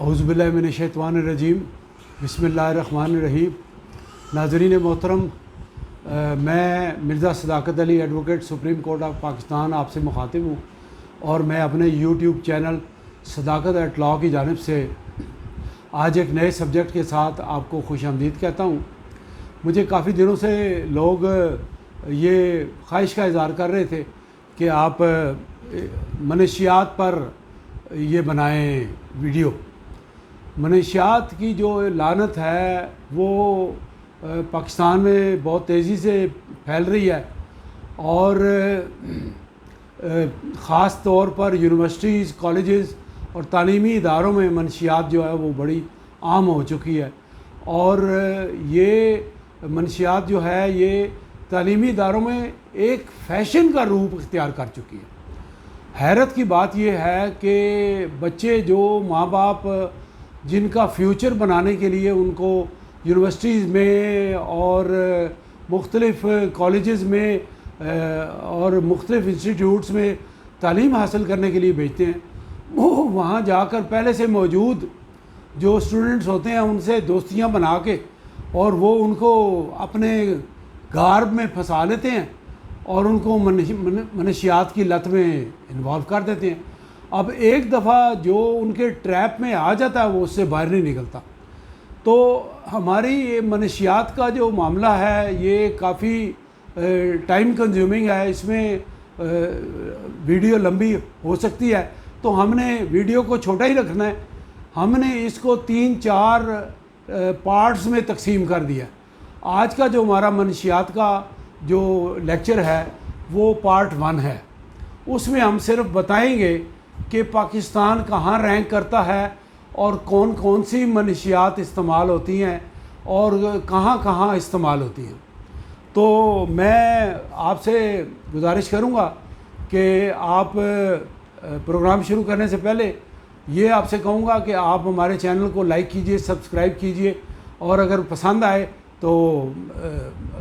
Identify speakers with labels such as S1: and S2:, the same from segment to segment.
S1: औज़ुबिल्लाहिमिनश्शैतानिर्रजीम बिस्मिल्लाहिर्रहमानिर्रहीम। नाज़रीन मोहतरम, मैं Mirza Sadaqat Ali advocate Supreme Court of Pakistan आपसे मुखातिब हूँ और मैं अपने YouTube channel Sadaqat at law की जानिब से आज एक नए सब्जेक्ट के साथ आपको खुशामदीद कहता हूँ। मुझे काफ़ी दिनों से लोग ये ख्वाहिश का इज़हार कर रहे थे कि आप मनशियात पर ये बनाएं वीडियो। मनशियात की जो लानत है वो पाकिस्तान में बहुत तेज़ी से फैल रही है और ख़ास तौर पर यूनिवर्सिटीज़, कॉलेजेस और तालीमी इदारों में मनशियात जो है वो बड़ी आम हो चुकी है और ये मनशियात जो है ये तालीमी इदारों में एक फ़ैशन का रूप इख्तियार कर चुकी है। हैरत की बात यह है कि बच्चे जो माँ बाप जिनका फ्यूचर बनाने के लिए उनको यूनिवर्सिटीज़ में और मुख्तलिफ़ कॉलेजेस में और मुख्तलिफ़ इंस्टीट्यूट्स में तालीम हासिल करने के लिए भेजते हैं, वो वहाँ जाकर पहले से मौजूद जो स्टूडेंट्स होते हैं उनसे दोस्तियाँ बना के और वो उनको अपने गार्ब में फंसा लेते हैं और उनको मनशियात की लत में इन्वॉल्व कर देते हैं। अब एक दफ़ा जो उनके ट्रैप में आ जाता है वो उससे बाहर नहीं निकलता। तो हमारी ये मनशियात का जो मामला है ये काफ़ी टाइम कंज्यूमिंग है, इसमें वीडियो लंबी हो सकती है, तो हमने वीडियो को छोटा ही रखना है। हमने इसको 3-4 पार्ट्स में तकसीम कर दिया। आज का जो हमारा मनशियात का जो लेक्चर है वो पार्ट 1 है। उसमें हम सिर्फ बताएंगे कि पाकिस्तान कहाँ रैंक करता है और कौन कौन सी मनशियात इस्तेमाल होती हैं और कहाँ कहाँ इस्तेमाल होती हैं। तो मैं आपसे गुजारिश करूँगा कि आप प्रोग्राम शुरू करने से पहले ये आपसे कहूँगा कि आप हमारे चैनल को लाइक कीजिए, सब्सक्राइब कीजिए और अगर पसंद आए तो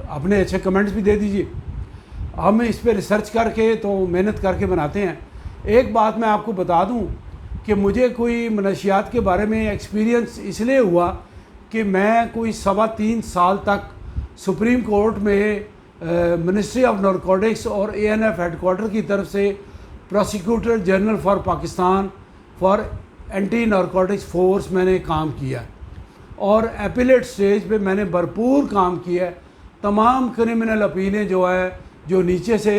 S1: अपने अच्छे कमेंट्स भी दे दीजिए। हम इस पर रिसर्च करके तो मेहनत करके बनाते हैं। एक बात मैं आपको बता दूं कि मुझे कोई मनशियात के बारे में एक्सपीरियंस इसलिए हुआ कि मैं कोई 3.25 साल तक सुप्रीम कोर्ट में मिनिस्ट्री ऑफ नारकोटिक्स और ANF हेडक्वार्टर की तरफ से prosecutor general for Pakistan for anti narcotics force मैंने काम किया और एपिलेट स्टेज पे मैंने भरपूर काम किया है। तमाम क्रिमिनल अपीलें जो है जो नीचे से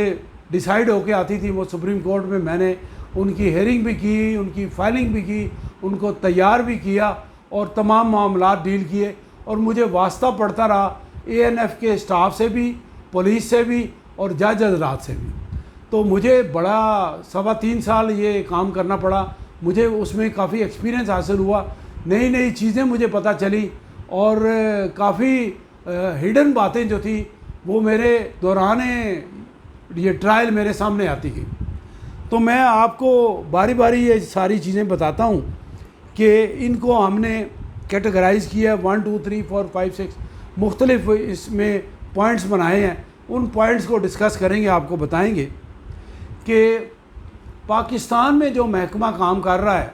S1: डिसाइड होके आती थी वो सुप्रीम कोर्ट में मैंने उनकी हेयरिंग भी की, उनकी फाइलिंग भी की, उनको तैयार भी किया और तमाम मामला डील किए और मुझे वास्ता पड़ता रहा ANF के स्टाफ से भी, पुलिस से भी और जज हज़रात से भी। तो मुझे बड़ा 3.25 साल ये काम करना पड़ा। मुझे उसमें काफ़ी एक्सपीरियंस हासिल हुआ, नई नई चीज़ें मुझे पता चली और काफ़ी हिडन बातें जो थी वो मेरे दौरान ये ट्रायल मेरे सामने आती गई। तो मैं आपको बारी बारी ये सारी चीज़ें बताता हूँ कि इनको हमने कैटेगराइज़ किया 1 2 3 4 5 6 मुख्तलिफ इसमें पॉइंट्स बनाए हैं। उन पॉइंट्स को डिस्कस करेंगे, आपको बताएंगे कि पाकिस्तान में जो महकमा काम कर रहा है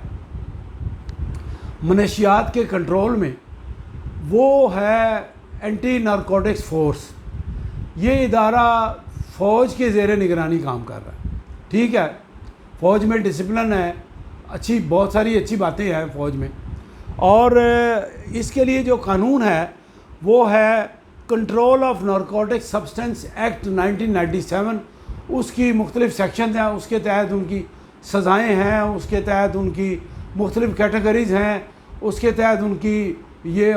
S1: मनशियात के कंट्रोल में वो है एंटी नारकोटिक्स फोर्स। ये इदारा फ़ौज के ज़ेरे निगरानी काम कर रहा है। ठीक है, फ़ौज में डिसिप्लिन है, अच्छी बहुत सारी अच्छी बातें हैं फ़ौज में और इसके लिए जो कानून है वो है control of narcotics substance act 1997। उसकी मुख्तलिफ़ सेक्शन हैं, उसके तहत उनकी सज़ाएँ हैं, उसके तहत उनकी मुख्तलिफ़ कैटेगरीज़ हैं, उसके तहत उनकी ये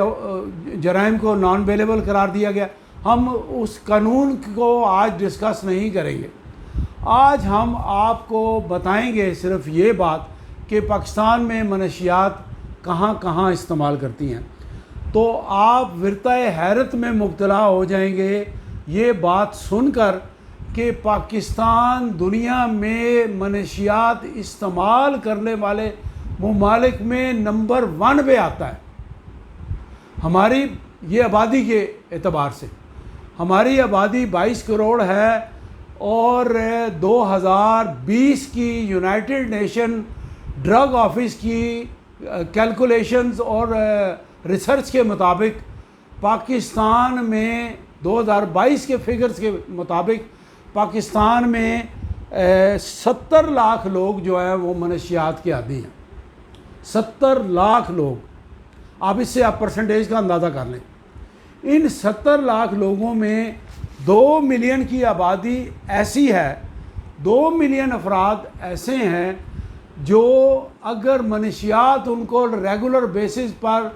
S1: जराइम को नॉन बेलेबल करार दिया गया। हम उस कानून को आज डिस्कस नहीं करेंगे। आज हम आपको बताएंगे सिर्फ ये बात कि पाकिस्तान में मनशियात कहाँ कहाँ इस्तेमाल करती हैं। तो आप विरताए हैरत में मुब्तला हो जाएंगे ये बात सुनकर कि पाकिस्तान दुनिया में मनशियात इस्तेमाल करने वाले ममालिक में नंबर 1 पे आता है। हमारी ये आबादी के एतबार से हमारी आबादी 22 करोड़ है और 2020 की यूनाइटेड नेशन ड्रग ऑफिस की कैलकुलेशंस और रिसर्च के मुताबिक पाकिस्तान में 2022 के फिगर्स के मुताबिक पाकिस्तान में 70 लाख लोग जो हैं वो मनशियात के आदी हैं। 70 लाख लोग, आप इससे आप परसेंटेज का अंदाज़ा कर लें। इन 70 लाख लोगों में 2 मिलियन की आबादी ऐसी है, 2 मिलियन अफराद ऐसे हैं जो अगर मनशियात उनको रेगुलर बेसिस पर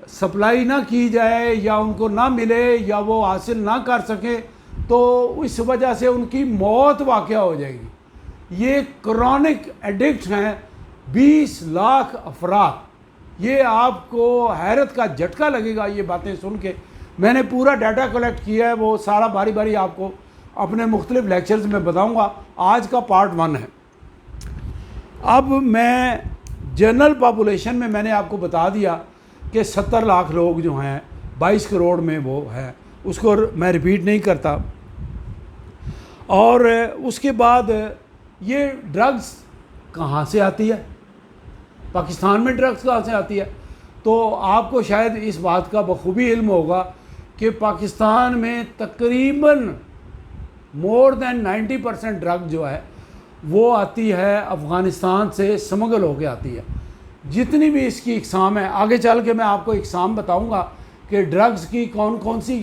S1: सप्लाई ना की जाए या उनको ना मिले या वो हासिल ना कर सकें तो इस वजह से उनकी मौत वाक़या हो जाएगी। ये क्रॉनिक एडिक्ट हैं 20 लाख अफराद। ये आपको हैरत का झटका लगेगा ये बातें सुन के। मैंने पूरा डाटा कलेक्ट किया है, वो सारा बारी बारी आपको अपने मुख्तलिफ लेक्चर्स में बताऊंगा। आज का पार्ट 1 है। अब मैं जनरल पॉपुलेशन में मैंने आपको बता दिया कि 70 लाख लोग जो हैं 22 करोड़ में वो है, उसको मैं रिपीट नहीं करता। और उसके बाद ये ड्रग्स कहाँ से आती है, पाकिस्तान में ड्रग्स कहाँ से आती है, तो आपको शायद इस बात का बखूबी इल्म होगा कि पाकिस्तान में तकरीबन मोर देन 90% ड्रग जो है वो आती है अफ़गानिस्तान से, स्मगल होके आती है। जितनी भी इसकी इकसाम है, आगे चल के मैं आपको इकसाम बताऊंगा कि ड्रग्स की कौन कौन सी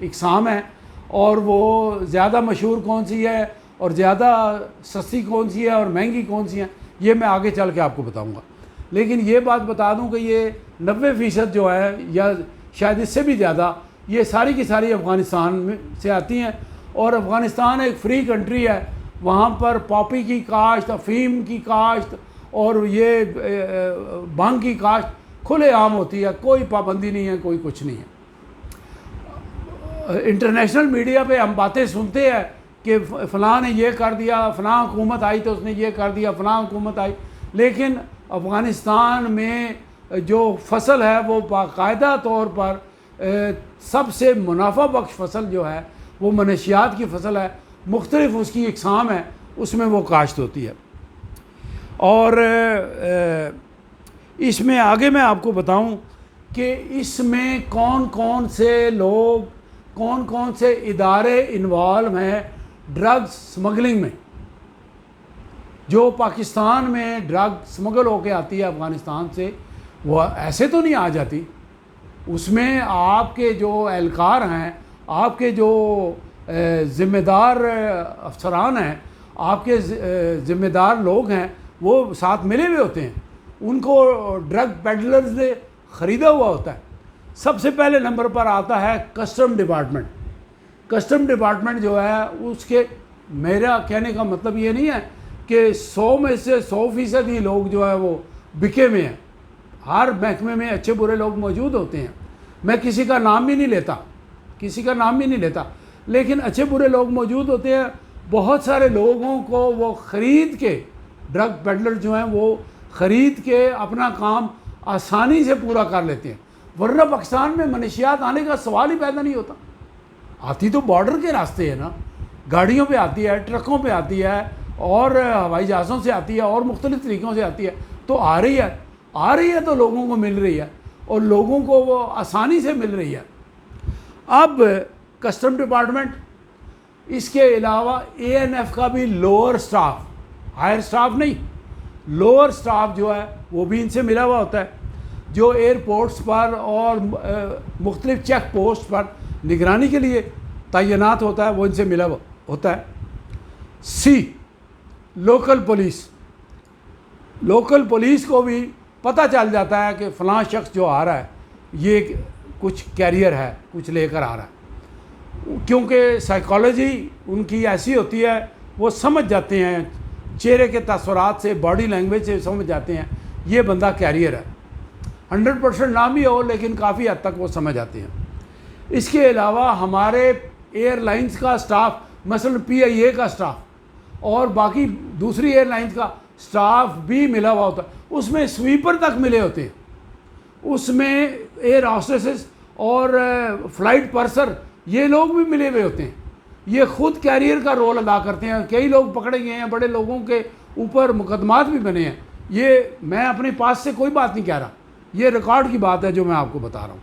S1: इकसाम है और वो ज़्यादा मशहूर कौन सी है और ज़्यादा सस्ती कौन सी है और महंगी कौन सी है, ये मैं आगे चल के आपको बताऊंगा। लेकिन ये बात बता दूं कि ये 90% जो है या शायद इससे भी ज़्यादा, ये सारी की सारी अफ़गानिस्तान में से आती हैं। और अफ़गानिस्तान एक फ्री कंट्री है, वहाँ पर पॉपी की काश्त, अफीम की काश्त और ये भांग की काश्त खुले आम होती है, कोई पाबंदी नहीं है, कोई कुछ नहीं है। इंटरनेशनल मीडिया पे हम बातें सुनते हैं कि फ़लाँ ने ये कर दिया, फ़लाँ हुकूमत आई तो उसने ये कर दिया, फ़लाँ हुकूमत आई, लेकिन अफ़गानिस्तान में जो फसल है वो बाकायदा तौर पर सबसे मुनाफा बख्श फसल जो है वो मनशियात की फसल है। मुख्तलिफ उसकी इकसाम है, उसमें वो काश्त होती है। और इसमें आगे मैं आपको बताऊं कि इसमें कौन कौन से लोग, कौन कौन से इदारे इन्वॉल्व हैं ड्रग्स स्मगलिंग में। जो पाकिस्तान में ड्रग स्मगल होके आती है अफ़गानिस्तान से, वो ऐसे तो नहीं आ जाती। उसमें आपके जो एहलकार हैं, आपके जो ज़िम्मेदार अफसरान हैं, आपके ज़िम्मेदार लोग हैं, वो साथ मिले हुए होते हैं। उनको ड्रग पेडलर्स ने ख़रीदा हुआ होता है। सबसे पहले नंबर पर आता है कस्टम डिपार्टमेंट। कस्टम डिपार्टमेंट जो है उसके, मेरा कहने का मतलब ये नहीं है कि 100 में से 100% ही लोग जो है वो बिके में हैं। हर महकमे में अच्छे बुरे लोग मौजूद होते हैं। मैं किसी का नाम भी नहीं लेता, किसी का नाम भी नहीं लेता, लेकिन अच्छे बुरे लोग मौजूद होते हैं। बहुत सारे लोगों को वो ख़रीद के, ड्रग पेडलर जो हैं वो ख़रीद के अपना काम आसानी से पूरा कर लेते हैं। वरना पाकिस्तान में मनशियात आने का सवाल ही पैदा नहीं होता। आती तो बॉर्डर के रास्ते है ना, गाड़ियों पे आती है, ट्रकों पे आती है और हवाई जहाज़ों से आती है और मुख्तलिफ़ तरीक़ों से आती है। तो आ रही है तो लोगों को मिल रही है और लोगों को वो आसानी से मिल रही है। अब कस्टम डिपार्टमेंट, इसके अलावा ANF का भी लोअर स्टाफ, हायर स्टाफ नहीं, लोअर स्टाफ जो है वो भी इनसे मिला हुआ होता है। जो एयरपोर्ट्स पर और मुख्तलिफ चेक पोस्ट पर निगरानी के लिए तैनात होता है, वो इनसे मिला हुआ होता है। C, local police. Local police को भी पता चल जाता है कि फ़लाँ शख्स जो आ रहा है ये कुछ कैरियर है, कुछ लेकर आ रहा है, क्योंकि साइकोलॉजी उनकी ऐसी होती है, वो समझ जाते हैं, चेहरे के तस्वुरात से, बॉडी लैंग्वेज से समझ जाते हैं ये बंदा कैरियर है। 100% ना भी हो लेकिन काफ़ी हद तक वो समझ आते हैं। इसके अलावा हमारे एयरलाइंस का स्टाफ, मसलन PIA का स्टाफ और बाकी दूसरी एयरलाइंस का स्टाफ भी मिला हुआ होता है। उसमें स्वीपर तक मिले होते हैं, उसमें एयर हॉस्टेसेस और फ्लाइट पर्सर, ये लोग भी मिले हुए होते हैं। ये ख़ुद कैरियर का रोल अदा करते हैं। कई लोग पकड़े गए हैं, बड़े लोगों के ऊपर मुकदमात भी बने हैं ये मैं अपने पास से कोई बात नहीं कह रहा, ये रिकॉर्ड की बात है जो मैं आपको बता रहा हूँ।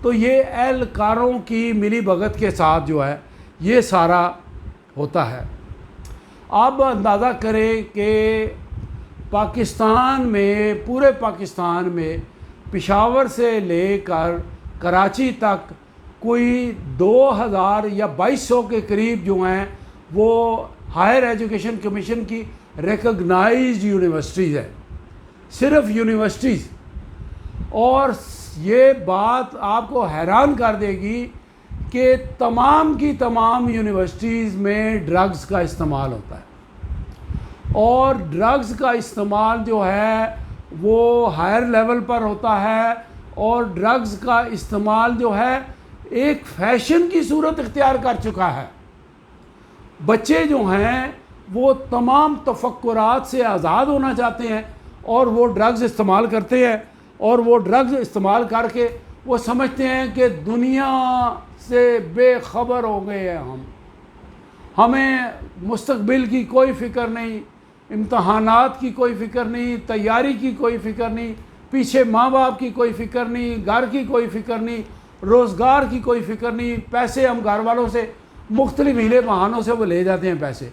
S1: तो ये एहलकारों की मिली भगत के साथ जो है ये सारा होता है। अब अंदाज़ा करें कि पाकिस्तान में, पूरे पाकिस्तान में पेशावर से लेकर कराची तक कोई 2000 या 2200 के करीब जो हैं वो हायर एजुकेशन कमीशन की रिकॉग्नाइज्ड यूनिवर्सिटीज़ है, सिर्फ यूनिवर्सिटीज़। और ये बात आपको हैरान कर देगी कि तमाम की तमाम यूनिवर्सिटीज़ में ड्रग्स का इस्तेमाल होता है, और ड्रग्स का इस्तेमाल जो है वो हायर लेवल पर होता है, और ड्रग्स का इस्तेमाल जो है एक फैशन की सूरत इख्तियार कर चुका है। बच्चे जो हैं वो तमाम तफक्कुरात से आज़ाद होना चाहते हैं और वो ड्रग्स इस्तेमाल करते हैं, और वो ड्रग्स इस्तेमाल करके वो समझते हैं कि दुनिया से बेखबर हो गए हैं हमें मुस्तकबिल की कोई फ़िक्र नहीं, इम्तहानात की कोई फ़िक्र नहीं, तैयारी की कोई फ़िक्र नहीं, पीछे माँ बाप की कोई फ़िक्र नहीं, घर की कोई फ़िक्र नहीं, रोज़गार की कोई फ़िक्र नहीं। पैसे हम घर वालों से मुख्तलिफ हीले बहानों से वो ले जाते हैं पैसे,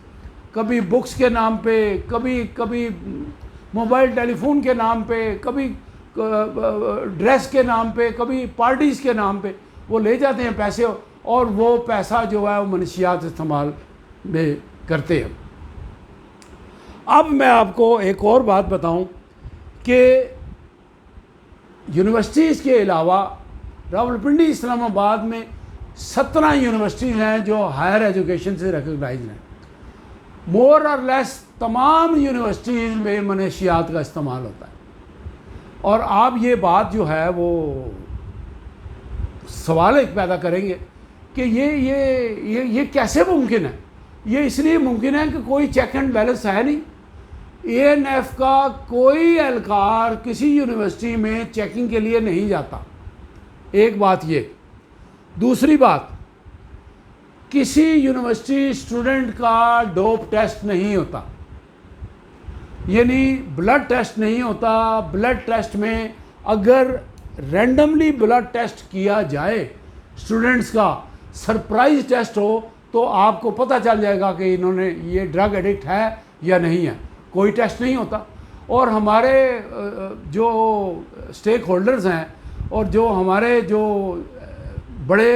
S1: कभी बुक्स के नाम पे, कभी मोबाइल टेलीफोन के नाम पे, कभी ड्रेस के नाम पे, कभी पार्टीज़ के नाम पे वो ले जाते हैं पैसे, और वो पैसा जो है वो मनशियात इस्तेमाल में करते हैं। अब मैं आपको एक और बात बताऊं कि यूनिवर्सिटीज़ के अलावा रावलपिंडी इस्लामाबाद में 17 यूनिवर्सिटीज़ हैं जो हायर एजुकेशन से रिकॉग्नाइज्ड हैं। मोर और लेस तमाम यूनिवर्सिटीज़ में मनशियात का इस्तेमाल होता है। और आप ये बात जो है वो सवाल एक पैदा करेंगे कि ये कैसे मुमकिन है। ये इसलिए मुमकिन है कि कोई चेक एंड बैलेंस है नहीं। ANF का कोई एहलकार किसी यूनिवर्सिटी में चेकिंग के लिए नहीं जाता, एक बात ये। दूसरी बात, किसी यूनिवर्सिटी स्टूडेंट का डोप टेस्ट नहीं होता, यानी ब्लड टेस्ट नहीं होता। ब्लड टेस्ट में अगर रैंडमली ब्लड टेस्ट किया जाए स्टूडेंट्स का, सरप्राइज टेस्ट हो, तो आपको पता चल जाएगा कि इन्होंने ये ड्रग एडिक्ट है या नहीं है। कोई टेस्ट नहीं होता। और हमारे जो स्टेक होल्डर्स हैं और जो हमारे जो बड़े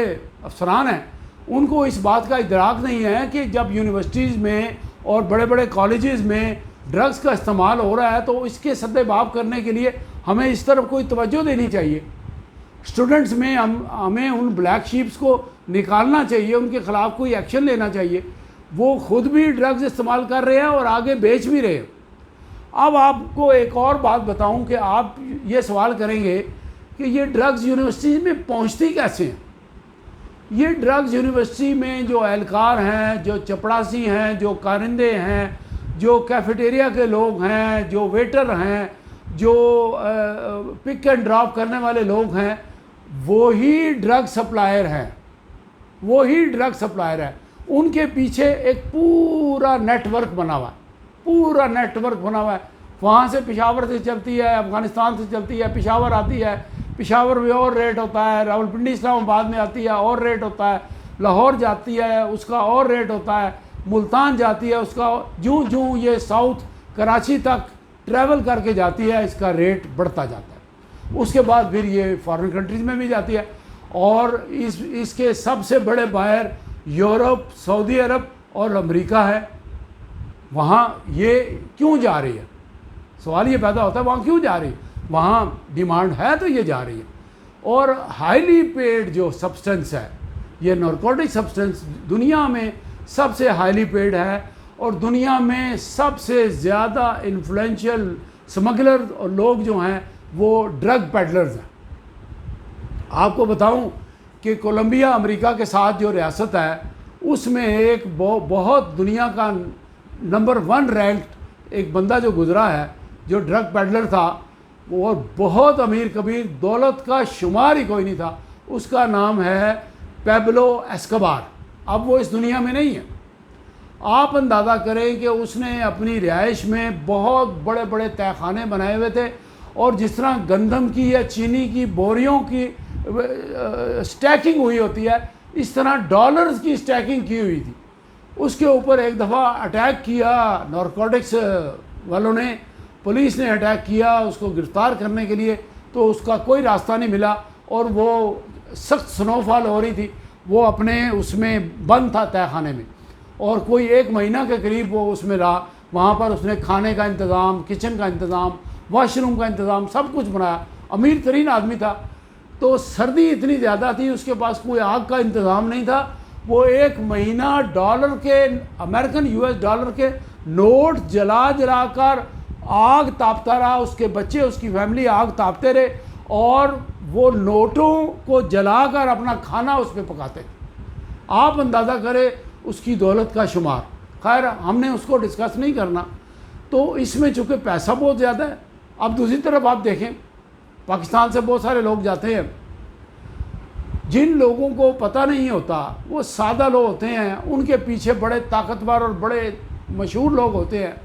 S1: अफसरान हैं, उनको इस बात का इदराक नहीं है कि जब यूनिवर्सिटीज़ में और बड़े बड़े कॉलेजेस में ड्रग्स का इस्तेमाल हो रहा है तो इसके सद्देबाब करने के लिए हमें इस तरफ कोई तवज्जो देनी चाहिए। स्टूडेंट्स में हमें उन ब्लैक शीप्स को निकालना चाहिए, उनके ख़िलाफ़ कोई एक्शन लेना चाहिए। वो ख़ुद भी ड्रग्स इस्तेमाल कर रहे हैं और आगे बेच भी रहे हैं। अब आपको एक और बात बताऊं कि आप ये सवाल करेंगे कि ये ड्रग्स यूनिवर्सिटी में पहुंचती कैसे हैं। ये ड्रग्स यूनिवर्सिटी में जो एहलकार हैं, जो चपड़ासी हैं, जो कारिंदे हैं, जो कैफेटेरिया के लोग हैं, जो वेटर हैं, जो पिक एंड ड्रॉप करने वाले लोग हैं, वो ही ड्रग सप्लायर हैं, वो ही ड्रग सप्लायर है। उनके पीछे एक पूरा नेटवर्क बना हुआ है, पूरा नेटवर्क बना हुआ है। वहाँ से पेशावर से चलती है, अफ़गानिस्तान से चलती है, पेशावर आती है, पेशावर में और रेट होता है, रावलपिंडी इस्लामाबाद में आती है और रेट होता है, लाहौर जाती है उसका और रेट होता है, मुल्तान जाती है उसका, जूँ जूँ ये साउथ कराची तक ट्रैवल करके जाती है इसका रेट बढ़ता जाता है। उसके बाद फिर ये फॉरेन कंट्रीज़ में भी जाती है। और इसके सबसे बड़े बायर यूरोप, सऊदी अरब और अमेरिका है। वहाँ ये क्यों जा रही है, सवाल ये पैदा होता है वहाँ क्यों जा रही है। वहाँ डिमांड है तो ये जा रही है। और हाईली पेड जो सब्सटेंस है, ये नारकोटिक सब्सटेंस दुनिया में सबसे हाईली पेड है और दुनिया में सबसे ज़्यादा इन्फ्लुएंशियल स्मगलर और लोग जो हैं वो ड्रग पेडलर्स हैं। आपको बताऊं कि कोलंबिया अमेरिका के साथ जो रियासत है उसमें एक बहुत दुनिया का नंबर 1 रैंक्ड एक बंदा जो गुजरा है, जो ड्रग पेडलर था, वो बहुत अमीर कबीर, दौलत का शुमार ही कोई नहीं था। उसका नाम है पेब्लो एस्कोबार। अब वो इस दुनिया में नहीं है। आप अंदाज़ा करें कि उसने अपनी रिहाइश में बहुत बड़े बड़े तहखाने बनाए हुए थे, और जिस तरह गंदम की या चीनी की बोरियों की स्टैकिंग हुई होती है, इस तरह डॉलर्स की स्टैकिंग की हुई थी। उसके ऊपर एक दफ़ा अटैक किया नारकोटिक्स वालों ने, पुलिस ने अटैक किया उसको गिरफ़्तार करने के लिए, तो उसका कोई रास्ता नहीं मिला, और वो सख्त स्नोफॉल हो रही थी, वो अपने उसमें बंद था तहखाने में, और कोई 1 महीना के करीब वो उसमें रहा। वहाँ पर उसने खाने का इंतज़ाम, किचन का इंतज़ाम, वॉशरूम का इंतज़ाम, सब कुछ बनाया। अमीर तरीन आदमी था। तो सर्दी इतनी ज़्यादा थी, उसके पास कोई आग का इंतज़ाम नहीं था। वो 1 महीना डॉलर के, अमेरिकन US डॉलर के नोट जला जला कर आग तापता रहा। उसके बच्चे, उसकी फैमिली आग तापते रहे, और वो नोटों को जलाकर अपना खाना उस पर पकाते थे। आप अंदाज़ा करें उसकी दौलत का शुमार। खैर, हमने उसको डिस्कस नहीं करना। तो इसमें चूँकि पैसा बहुत ज़्यादा है। अब दूसरी तरफ आप देखें, पाकिस्तान से बहुत सारे लोग जाते हैं, जिन लोगों को पता नहीं होता, वो सादा लोग होते हैं, उनके पीछे बड़े ताकतवर और बड़े मशहूर लोग होते हैं,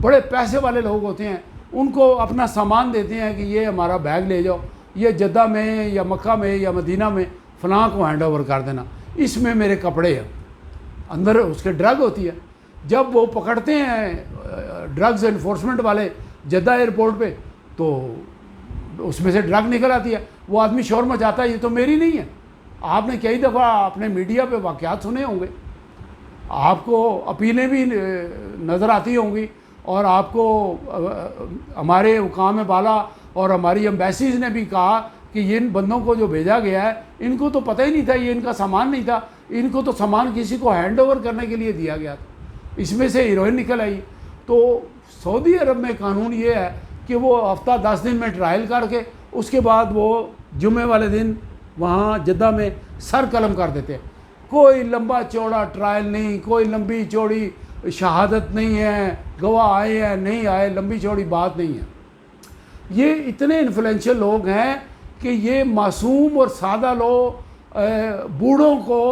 S1: बड़े पैसे वाले लोग होते हैं। उनको अपना सामान देते हैं कि ये हमारा बैग ले जाओ, ये जद्दा में या मक्का में या मदीना में फ़लाँ को हैंड ओवर कर देना, इसमें मेरे कपड़े हैं। अंदर उसके ड्रग होती है। जब वो पकड़ते हैं ड्रग्स इन्फोर्समेंट वाले जद्दा एयरपोर्ट पे, तो उसमें से ड्रग निकल आती है। वो आदमी शोर मचाता है, ये तो मेरी नहीं है। आपने कई दफ़ा अपने मीडिया पे वाक़यात सुने होंगे, आपको अपीलें भी नज़र आती होंगी, और आपको हमारे हुकाम बाला और हमारी एम्बेसीज़ ने भी कहा कि इन बंदों को जो भेजा गया है, इनको तो पता ही नहीं था, ये इनका सामान नहीं था, इनको तो सामान किसी को हैंड ओवर करने के लिए दिया गया था, इसमें से हीरोइन निकल आई। तो सऊदी अरब में कानून ये है कि वो हफ्ता 10 दिन में ट्रायल करके उसके बाद वो जुमे वाले दिन वहाँ जद्दा में सर कलम कर देते हैं। कोई लंबा चौड़ा ट्रायल नहीं, कोई लंबी चौड़ी शहादत नहीं है, गवाह आए हैं नहीं आए, लंबी चौड़ी बात नहीं है। ये इतने इन्फ्लुएंशियल लोग हैं कि ये मासूम और सादा लोग बूढ़ों को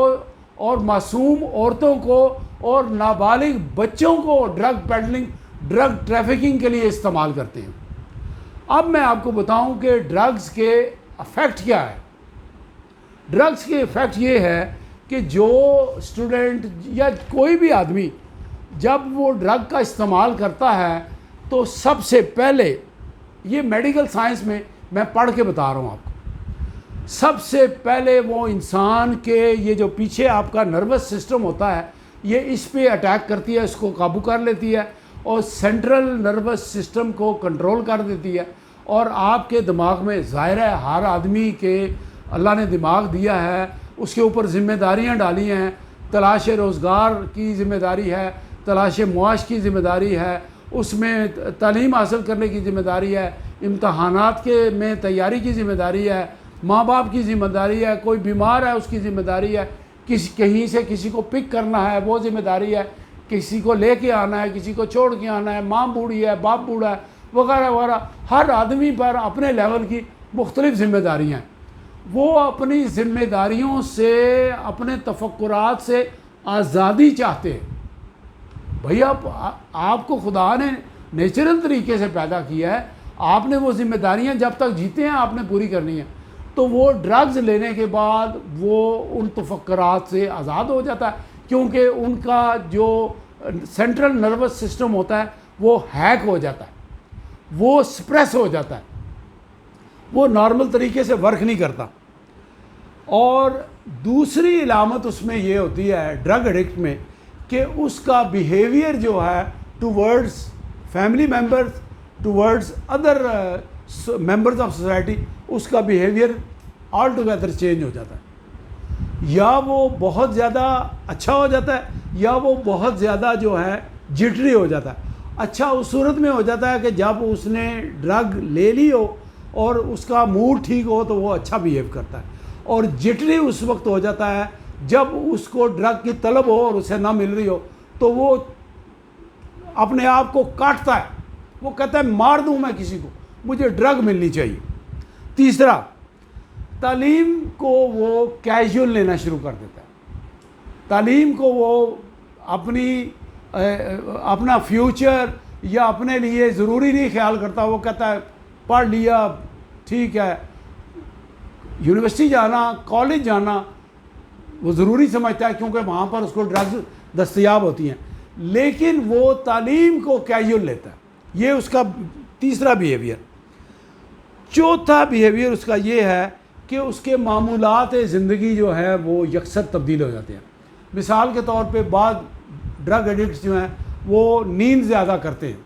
S1: और मासूम औरतों को और नाबालिग बच्चों को ड्रग पेडलिंग, ड्रग ट्रैफिकिंग के लिए इस्तेमाल करते हैं। अब मैं आपको बताऊं कि ड्रग्स के इफ़ेक्ट क्या है। ड्रग्स के इफ़ेक्ट ये है कि जो स्टूडेंट या कोई भी आदमी जब वो ड्रग का इस्तेमाल करता है, तो सबसे पहले, ये मेडिकल साइंस में मैं पढ़ के बता रहा हूँ आपको, सबसे पहले वो इंसान के ये जो पीछे आपका नर्वस सिस्टम होता है, ये इस पे अटैक करती है, इसको काबू कर लेती है, और सेंट्रल नर्वस सिस्टम को कंट्रोल कर देती है। और आपके दिमाग में, ज़ाहिर है हर आदमी के अल्लाह ने दिमाग दिया है, उसके ऊपर ज़िम्मेदारियाँ डाली हैं। तलाश रोज़गार की ज़िम्मेदारी है, तलाश मुआश की ज़िम्मेदारी है, उसमें तालीम हासिल करने की ज़िम्मेदारी है, इम्तहानात के में तैयारी की ज़िम्मेदारी है, माँ बाप की ज़िम्मेदारी है, कोई बीमार है उसकी ज़िम्मेदारी है, कहीं से किसी को पिक करना है वो ज़िम्मेदारी है, किसी को लेके आना है, किसी को छोड़ के आना है, माँ बूढ़ी है, बाप बूढ़ा है, वगैरह वगैरह। हर आदमी पर अपने लेवल की मुख्तलिफ़ ज़िम्मेदारियाँ हैं। वो अपनी ज़िम्मेदारियों से, अपने तफक्कुरात से आज़ादी चाहते हैं। भैया आपको खुदा ने नेचुरल तरीके से पैदा किया है, आपने वो ज़िम्मेदारियाँ जब तक जीते हैं आपने पूरी करनी है। तो वो ड्रग्स लेने के बाद वो उन तफक्कुरात से आज़ाद हो जाता है, क्योंकि उनका जो सेंट्रल नर्वस सिस्टम होता है वो हैक हो जाता है, वो सप्रेस हो जाता है, वो नॉर्मल तरीके से वर्क नहीं करता। और दूसरी इलामत उसमें ये होती है ड्रग एडिक्ट में कि उसका बिहेवियर जो है towards family members, towards other members of society, उसका बिहेवियर ऑल टुगेदर चेंज हो जाता है। या वो बहुत ज़्यादा अच्छा हो जाता है, या वो बहुत ज़्यादा जो है जिटरी हो जाता है। अच्छा उस सूरत में हो जाता है कि जब उसने ड्रग ले ली हो और उसका मूड ठीक हो तो वो अच्छा बिहेव करता है, और जिटरी उस वक्त हो जाता है जब उसको ड्रग की तलब हो और उसे ना मिल रही हो, तो वो अपने आप को काटता है, वो कहता है मार दूं मैं किसी को, मुझे ड्रग मिलनी चाहिए। तीसरा, तालीम को वो कैजुअल लेना शुरू कर देता है। तालीम को वो अपनी अपना फ्यूचर या अपने लिए ज़रूरी नहीं ख्याल करता। वो कहता है पढ़ लिया ठीक है, यूनिवर्सिटी जाना, कॉलेज जाना वो ज़रूरी समझता है क्योंकि वहाँ पर उसको ड्रग्स दस्तयाब होती हैं, लेकिन वो तालीम को कैजुअल लेता है। ये उसका तीसरा बिहेवियर। चौथा बिहेवियर उसका ये है कि उसके मामूलात ज़िंदगी जो है वो यकसर तब्दील हो जाते हैं। मिसाल के तौर पे बाद ड्रग एडिक्ट्स जो हैं वो नींद ज़्यादा करते हैं,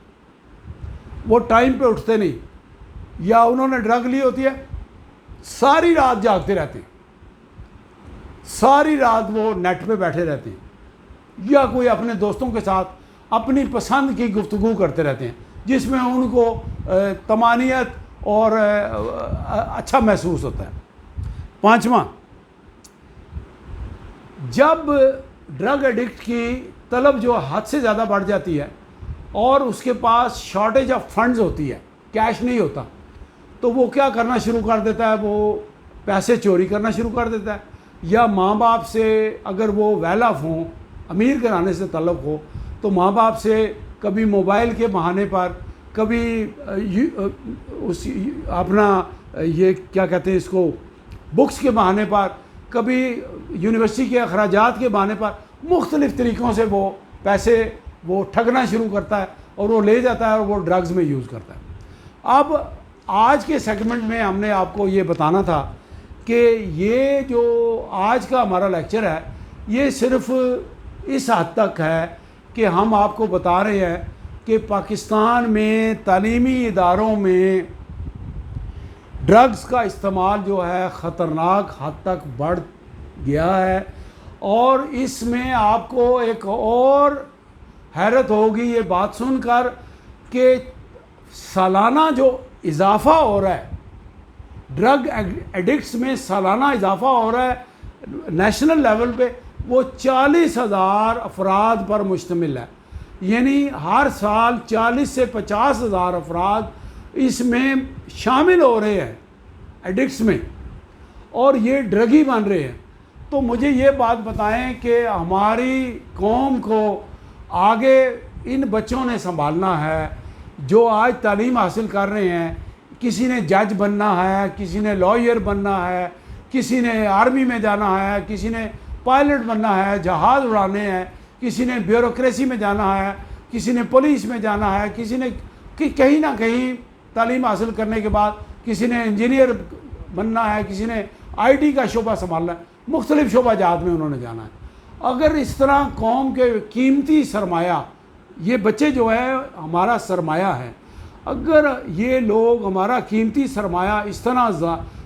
S1: वो टाइम पे उठते नहीं, या उन्होंने ड्रग ली होती है सारी रात जागते रहते हैं, सारी रात वो नेट पे बैठे रहते हैं, या कोई अपने दोस्तों के साथ अपनी पसंद की गुफ्तगू करते रहते हैं जिसमें उनको तमानियत और अच्छा महसूस होता है। पांचवा, जब ड्रग एडिक्ट की तलब जो हद से ज़्यादा बढ़ जाती है और उसके पास शॉर्टेज ऑफ फंड्स होती है, कैश नहीं होता, तो वो क्या करना शुरू कर देता है, वो पैसे चोरी करना शुरू कर देता है, या माँ बाप से अगर वो वेल ऑफ हों, अमीर घराने से तलब हो, तो माँ बाप से कभी मोबाइल के बहाने पर, कभी उस अपना ये क्या कहते हैं इसको बुक्स के बहाने पर, कभी यूनिवर्सिटी के अखराजात के बहाने पर, मुख्तलिफ़ तरीक़ों से वो पैसे वो ठगना शुरू करता है और वो ले जाता है और वो ड्रग्स में यूज़ करता है। अब आज के सेगमेंट में हमने आपको ये बताना था कि ये जो आज का हमारा लेक्चर है ये सिर्फ़ इस हद तक है कि हम आपको बता रहे हैं कि पाकिस्तान में तालीमी इदारों में ड्रग्स का इस्तेमाल जो है ख़तरनाक हद तक बढ़ गया है। और इसमें आपको एक और हैरत होगी ये बात सुनकर कि सालाना जो इजाफ़ा हो रहा है ड्रग एडिक्ट्स में, सालाना इजाफ़ा हो रहा है नेशनल लेवल पे, वो 40,000 अफराद पर मुश्तमिल है। यानी हर साल 40 से 50,000 अफराद इसमें शामिल हो रहे हैं एडिक्ट्स में, और ये ड्रगी बन रहे हैं। तो मुझे ये बात बताएं कि हमारी कौम को आगे इन बच्चों ने संभालना है जो आज तालीम हासिल कर रहे हैं। किसी ने जज बनना है, किसी ने लॉयर बनना है, किसी ने आर्मी में जाना है, किसी ने पायलट बनना है, जहाज़ उड़ाने हैं, किसी ने ब्यूरोक्रेसी में जाना है, किसी ने पुलिस में जाना है, किसी ने कहीं ना कहीं तालीम हासिल करने के बाद किसी ने इंजीनियर बनना है, किसी ने आईटी का शोबा संभालना है, मुख्तलिफ़ शोबा जात में उन्होंने जाना है। अगर इस तरह कौम के कीमती सरमाया, ये बच्चे जो है हमारा सरमाया है, अगर ये लोग हमारा कीमती सरमाया इस तरह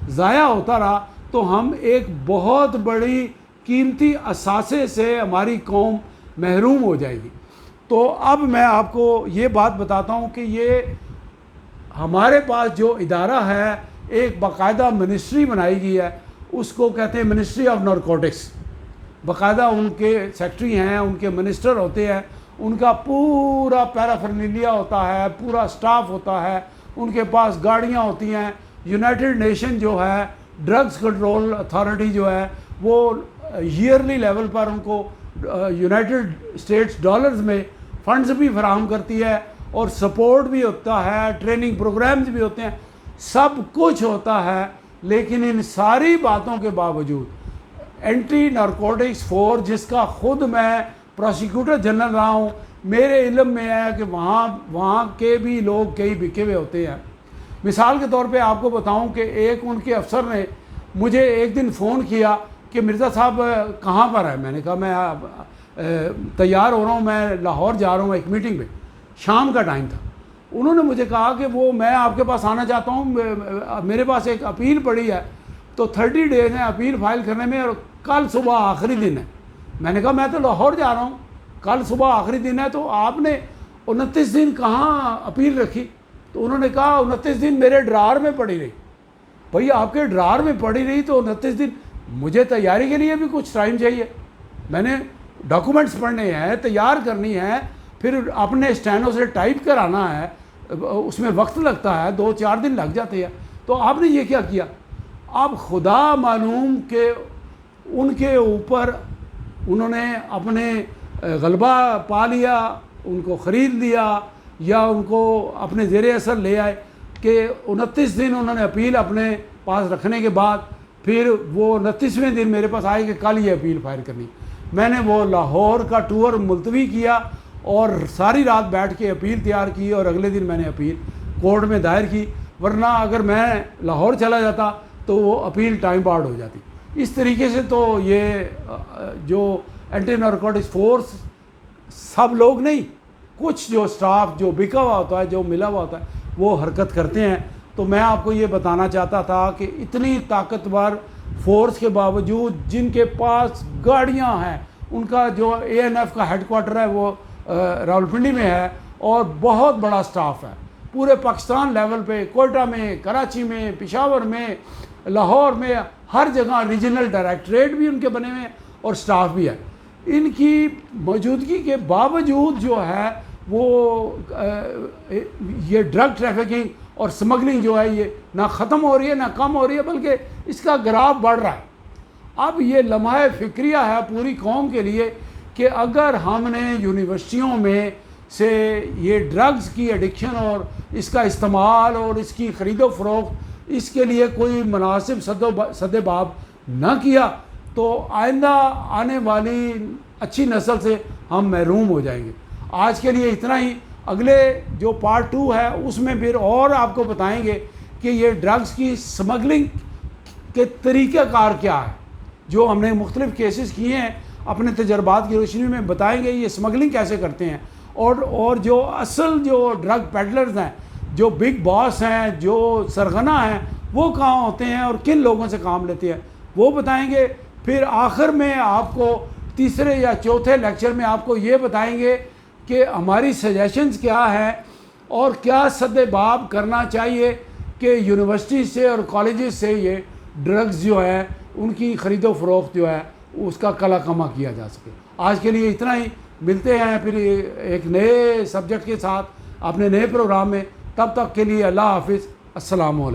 S1: ज़ाया होता रहा तो हम एक बहुत बड़ी कीमती असासे से हमारी कौम महरूम हो जाएगी। तो अब मैं आपको ये बात बताता हूँ कि ये हमारे पास जो इदारा है, एक बाकायदा मिनिस्ट्री बनाई गई है, उसको कहते हैं मिनिस्ट्री ऑफ नारकोटिक्स। बाकायदा उनके सेक्रेटरी हैं, उनके मिनिस्टर होते हैं, उनका पूरा पैराफर्नीलिया होता है, पूरा स्टाफ होता है, उनके पास गाड़ियाँ होती हैं। यूनाइटेड नेशन जो है ड्रग्स कंट्रोल अथॉरिटी जो है वो ईयरली लेवल पर उनको यूनाइटेड स्टेट्स डॉलर्स में फंड्स भी फराहम करती है और सपोर्ट भी होता है, ट्रेनिंग प्रोग्राम्स भी होते हैं, सब कुछ होता है। लेकिन इन सारी बातों के बावजूद एंटी नारकोटिक्स फोर्स, जिसका ख़ुद मैं प्रोसिक्यूटर जनरल रहा हूँ, मेरे इल्म में है कि वहाँ के भी लोग कई बिके हुए होते हैं। मिसाल के तौर पे आपको बताऊं कि एक उनके अफसर ने मुझे एक दिन फ़ोन किया कि मिर्ज़ा साहब कहाँ पर है। मैंने कहा मैं तैयार हो रहा हूँ, मैं लाहौर जा रहा हूँ एक मीटिंग पे, शाम का टाइम था। उन्होंने मुझे कहा कि वो मैं आपके पास आना चाहता हूँ, मेरे पास एक अपील पड़ी है, तो 30 डेज़ हैं अपील फाइल करने में और कल सुबह आखिरी दिन है। मैंने कहा मैं तो लाहौर जा रहा हूँ, कल सुबह आखिरी दिन है, तो आपने 29 दिन कहाँ अपील रखी? तो उन्होंने कहा 29 दिन मेरे ड्रार में पड़ी रही। भैया आपके ड्रार में पड़ी रही तो 29 दिन, मुझे तैयारी के लिए भी कुछ टाइम चाहिए, मैंने डॉक्यूमेंट्स पढ़ने हैं, तैयार करनी है, फिर अपने स्टैनो से टाइप कराना है, उसमें वक्त लगता है, 2-4 दिन लग जाते हैं। तो आपने ये क्या किया? अब खुदा मालूम के उनके ऊपर उन्होंने अपने गलबा पा लिया, उनको ख़रीद लिया या उनको अपने ज़ेरे असर ले आए कि 29 दिन उन्होंने अपील अपने पास रखने के बाद फिर वो 29वें दिन मेरे पास आए कि कल ये अपील फाइल करनी। मैंने वो लाहौर का टूर मुलतवी किया और सारी रात बैठ के अपील तैयार की और अगले दिन मैंने अपील कोर्ट में दायर की, वरना अगर मैं लाहौर चला जाता तो वो अपील टाइम बाउंड हो जाती। इस तरीके से तो ये जो एंटी नारकोटिक्स फोर्स सब लोग नहीं, कुछ जो स्टाफ जो बिका हुआ होता है, जो मिला हुआ होता है, वो हरकत करते हैं। तो मैं आपको ये बताना चाहता था कि इतनी ताकतवर फोर्स के बावजूद जिनके पास गाड़ियां हैं, उनका जो ANF का हेडक्वार्टर है वो रावलपिंडी में है और बहुत बड़ा स्टाफ है पूरे पाकिस्तान लेवल पे, कोयटा में, कराची में, पेशावर में, लाहौर में, हर जगह रीजनल डायरेक्टरेट भी उनके बने हुए हैं और स्टाफ भी है। इनकी मौजूदगी के बावजूद जो है वो ये ड्रग ट्रैफिकिंग और स्मगलिंग जो है ये ना ख़त्म हो रही है ना कम हो रही है, बल्कि इसका ग्राफ बढ़ रहा है। अब ये लम्हा फ़िक्रिया है पूरी कौम के लिए कि अगर हमने यूनिवर्सिटियों में से ये ड्रग्स की एडिक्शन और इसका इस्तेमाल और इसकी ख़रीदो फ़रोख्त इसके लिए कोई मुनासिब सद्देबाब न किया तो आइंदा आने वाली अच्छी नस्ल से हम महरूम हो जाएंगे। आज के लिए इतना ही। अगले जो पार्ट 2 है उसमें फिर और आपको बताएंगे कि ये ड्रग्स की स्मगलिंग के तरीक़ाकार क्या है, जो हमने मुख्तलिफ़ केसेस किए हैं अपने तजर्बात की रोशनी में बताएंगे ये स्मगलिंग कैसे करते हैं और जो असल जो ड्रग पेडलर्स हैं, जो बिग बॉस हैं, जो सरगना हैं, वो कहाँ होते हैं और किन लोगों से काम लेते हैं वो बताएंगे। फिर आखिर में आपको तीसरे या चौथे लेक्चर में आपको ये बताएंगे कि हमारी सजेशंस क्या हैं और क्या सद्देबाब करना चाहिए कि यूनिवर्सिटी से और कॉलेजेस से ये ड्रग्स जो है उनकी ख़रीदो फ़रोख्त जो है उसका कला कमा किया जा सके। आज के लिए इतना ही। मिलते हैं फिर एक नए सब्जेक्ट के साथ अपने नए प्रोग्राम में। तब तक के लिए अल्लाह हाफिज़, अस्सलाम वालेकुम।